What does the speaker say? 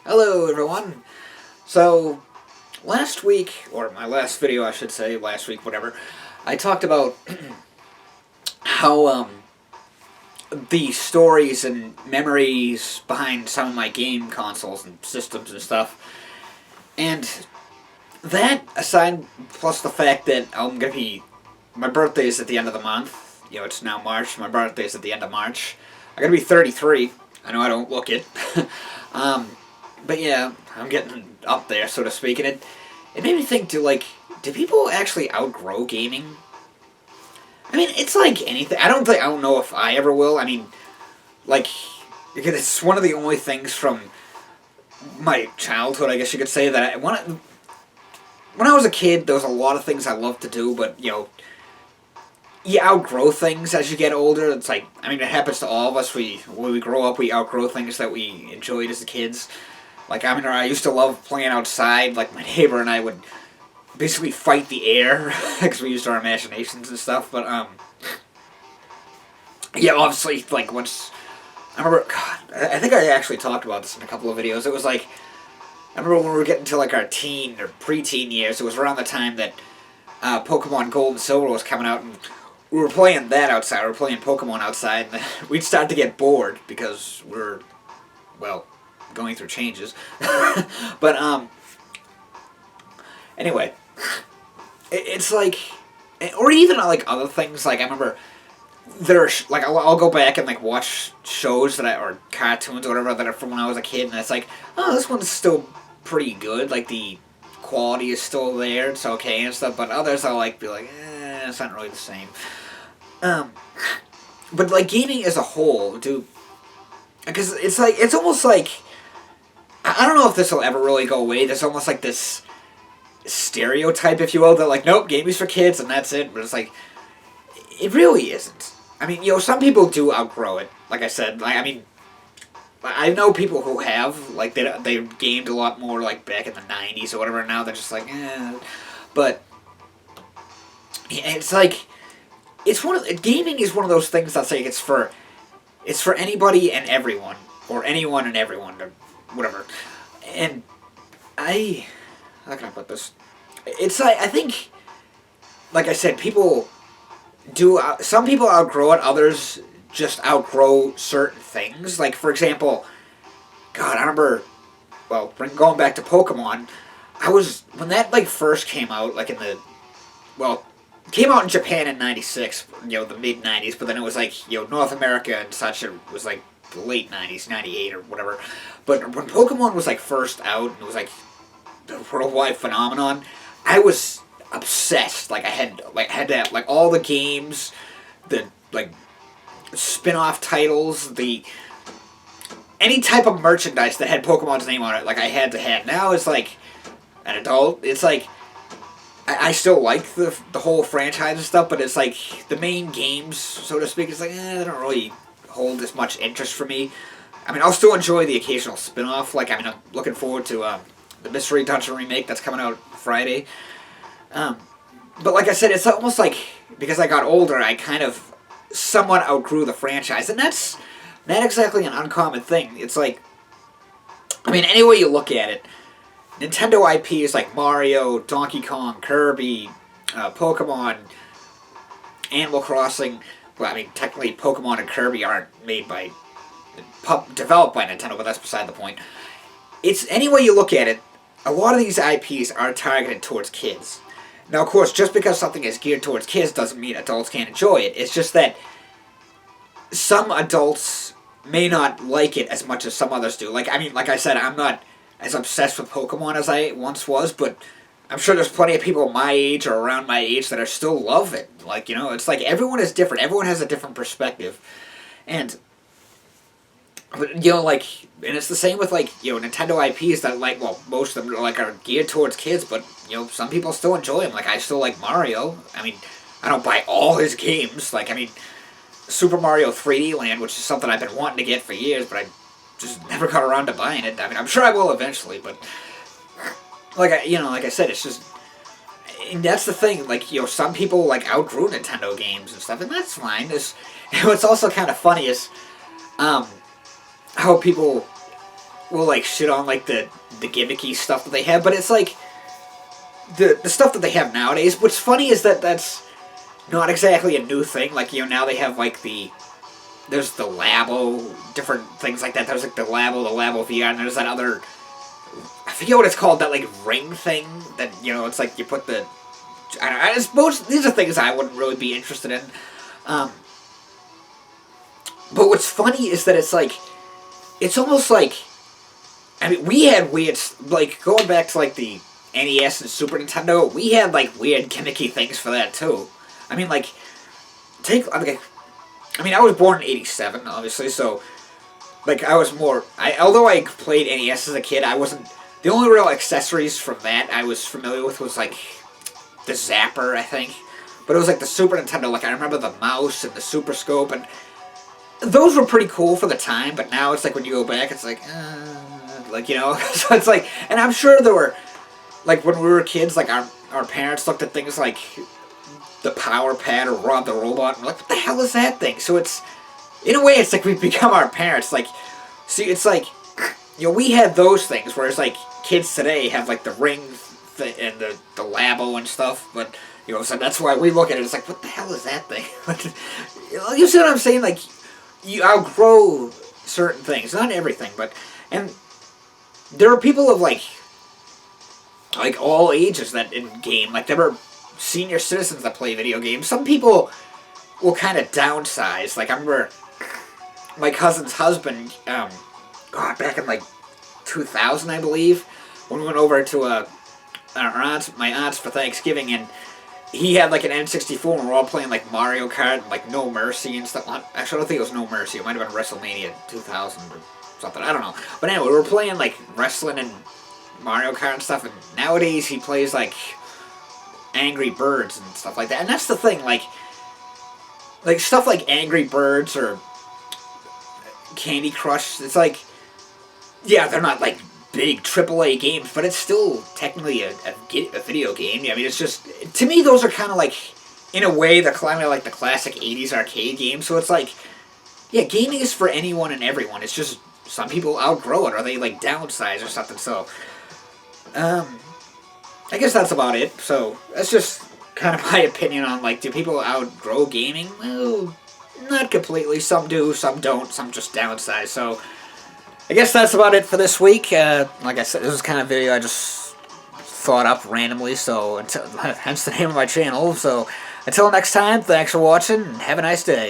Hello everyone! So, last week, or my last video I should say, last week, whatever, I talked about how the stories and memories behind some of my game consoles and systems and stuff. And that aside, plus the fact that I'm going to be, my birthday is at the end of the month, it's now March, my birthday is at the end of March. I'm going to be 33, I know I don't look it. But yeah, I'm getting up there, so to speak, and it made me think, do people actually outgrow gaming? I mean, it's like anything. I don't know if I ever will. I mean, like, because it's one of the only things from my childhood, I guess you could say, that when I was a kid, there was a lot of things I loved to do, but, you outgrow things as you get older. It's like, I mean, it happens to all of us. When we grow up, we outgrow things that we enjoyed as kids. Like, I mean, I used to love playing outside. Like, my neighbor and I would basically fight the air because we used our imaginations and stuff. But, yeah, obviously, like, once... I remember... God, I think I actually talked about this in a couple of videos. It was like... I remember when we were getting to, like, our teen or preteen years, it was around the time that Pokemon Gold and Silver was coming out, and we were playing that outside. We were playing Pokemon outside, and we'd start to get bored because we're, well, going through changes. But, anyway, it's like, or even like other things, like I remember there's, like, I'll go back and like watch shows or cartoons or whatever that are from when I was a kid, and it's like, oh, this one's still pretty good, like the quality is still there, it's okay and stuff, but others I'll like be like, it's not really the same. But like gaming as a whole, dude, because it's like, it's almost like, I don't know if this will ever really go away. There's almost like this stereotype, if you will, that like, nope, gaming's for kids and that's it. But it's like, it really isn't. I mean, some people do outgrow it. Like I said, I mean, I know people who have, like, they gamed a lot more, like, back in the 90s or whatever, and now they're just like, eh. But, yeah, it's like, gaming is one of those things that's like, it's for anybody and everyone, or anyone and everyone, or whatever. And how can I put this? It's like, I think, like I said, some people outgrow it, others just outgrow certain things. Like, for example, God, I remember, well, going back to Pokemon, when that, like, first came out, like, came out in Japan in 96, the mid-90s, but then it was, like, North America and such, it was, like, the late 90s, 98 or whatever. But when Pokemon was, like, first out, and it was, like, the worldwide phenomenon, I was obsessed. Like, I had to have, like, all the games, the, like, spin-off titles, any type of merchandise that had Pokemon's name on it, like, I had to have. Now, it's like, an adult, it's like, I still like the whole franchise and stuff, but it's like, the main games, so to speak, it's like, they don't really hold as much interest for me. I mean, I'll still enjoy the occasional spin-off. Like, I mean, I'm looking forward to the Mystery Dungeon remake that's coming out Friday. But like I said, it's almost like, because I got older, I kind of somewhat outgrew the franchise. And that's not exactly an uncommon thing. It's like, I mean, any way you look at it, Nintendo IPs like Mario, Donkey Kong, Kirby, Pokemon, Animal Crossing. Well, I mean, technically Pokemon and Kirby aren't developed by Nintendo, but that's beside the point. It's, any way you look at it, a lot of these IPs are targeted towards kids. Now, of course, just because something is geared towards kids doesn't mean adults can't enjoy it. It's just that some adults may not like it as much as some others do. Like, I mean, like I said, I'm not as obsessed with Pokemon as I once was, but I'm sure there's plenty of people my age or around my age that are still love it. Like, it's like everyone is different. Everyone has a different perspective. And, but, like, and it's the same with, like, Nintendo IPs that, like, well, most of them, like, are geared towards kids, but, some people still enjoy them. Like, I still like Mario. I mean, I don't buy all his games. Like, I mean, Super Mario 3D Land, which is something I've been wanting to get for years, but I just never got around to buying it. I mean, I'm sure I will eventually, but, like I said, it's just, and that's the thing, like, some people, like, outgrew Nintendo games and stuff, and that's fine. What's also kind of funny is, how people will like shit on like the gimmicky stuff that they have, but it's like the stuff that they have nowadays. What's funny is that that's not exactly a new thing. Like, you know, now they have like there's the Labo, different things like that. There's like the Labo VR, and there's that other, I forget what it's called, that like ring thing that, you know, it's like you put the, I don't know, I suppose these are things I wouldn't really be interested in. But what's funny is that it's like, it's almost like, I mean, we had weird, like, going back to like the NES and Super Nintendo, we had like weird gimmicky things for that too. I mean, like, I was born in '87, obviously, so like I was more. Although I played NES as a kid, I wasn't. The only real accessories from that I was familiar with was like the Zapper, I think. But it was like the Super Nintendo. Like, I remember the mouse and the Super Scope, and those were pretty cool for the time. But now it's like when you go back, it's like, you know. So it's like, and I'm sure there were, like, when we were kids, like our parents looked at things like the Power Pad or Rob the Robot, and we're like, what the hell is that thing? So it's, in a way, it's like we've become our parents. Like, see, it's like, you know, we had those things, whereas like kids today have like the ring and the Labo and stuff. But, you know, so that's why we look at it. It's like, what the hell is that thing? You see what I'm saying? Like, you outgrow certain things, not everything, but, and there are people of like all ages that in game. Like, there are senior citizens that play video games. Some people will kind of downsize. Like, I remember my cousin's husband, back in like 2000, I believe, when we went over to my aunt's for Thanksgiving, and he had like an N64, and we were all playing like Mario Kart and like No Mercy and stuff. Actually, I don't think it was No Mercy. It might have been WrestleMania 2000 or something. I don't know. But anyway, we were playing like wrestling and Mario Kart and stuff, and nowadays he plays like Angry Birds and stuff like that. And that's the thing, like stuff like Angry Birds or Candy Crush, it's like, yeah, they're not like big AAA games, but it's still technically a video game. I mean, it's just, to me, those are kind of like, in a way, they're kind of like the classic 80s arcade games. So it's like, yeah, gaming is for anyone and everyone. It's just some people outgrow it, or they like downsize or something. So, I guess that's about it. So that's just kind of my opinion on, like, do people outgrow gaming? Well, not completely. Some do, some don't, some just downsize. So I guess that's about it for this week. Like I said, this is kind of a video I just thought up randomly, so hence the name of my channel. So until next time, thanks for watching, and have a nice day.